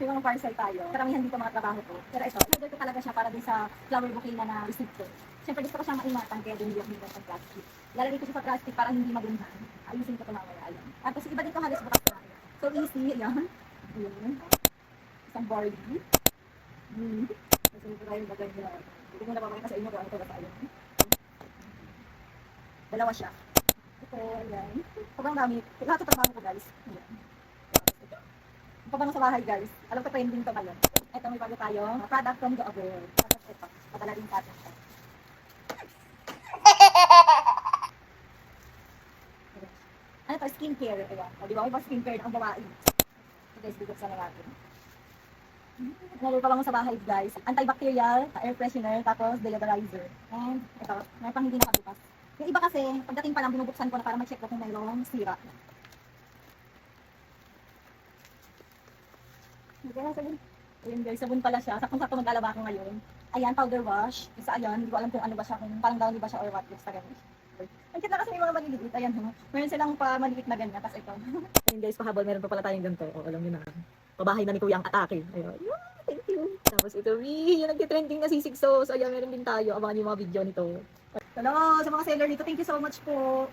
May mga parcel tayo. Karamihan dito mga trabaho ko. Pero ito, order ko talaga siya para din sa flower bouquet na na-receive ko. Siyempre gusto ko siyang maingatan kaya din yung sa plastic. Lalagay ko siya sa plastic para hindi magunhan. Ayusin ko ito mamaya. Ayan. Tapos iba dito halos bukas na. So easy. Ayan. Ayan. Isang barley. Kasi ito tayo bagay na. Hindi ko na papakita sa inyo kung ano ito ba ayan. Dalawa siya. Ito, ayan. Sobrang dami. Lahat sa trabaho ko guys. Ayan. Pabango sa bahay guys. Alam ko trending to ngayon. Ito may bago tayo. Product from the abroad. Tapos ito. Padala din sa atin siya. Ano to? Skincare. Ayan. O diba? May ba skincare na ang bawain? So guys, bigyan na natin. Nalulog pa sa bahay guys. Antibacterial, air freshener, tapos deodorizer. And ito. May pang hindi nakabukas. Yung iba kasi, pagdating pa lang binubuksan ko na para ma-check ko kung mayroong sira. Ayan guys, sabon pala siya. Sakong-sakto mag-alaba ako ngayon. Ayan, powder wash. Isa ayan, hindi ko alam kung ano ba siya, kung parang downy ba siya or what. Basta ganun. Ang cute na kasi may mga maliliit. Ayan ho. Meron silang pa maliliit na ganyan. Tapos ito. Ayan guys, pahabol. Meron pa pala tayong ganito. O, alam niyo na. Pabahay na ni Kuya ang atake. Ayan. Thank you. Tapos ito, yung nag-trending na sisig sauce. Ayan, meron din tayo. Abangan yung mga video nito. Hello, sa mga seller dito. Thank you so much po.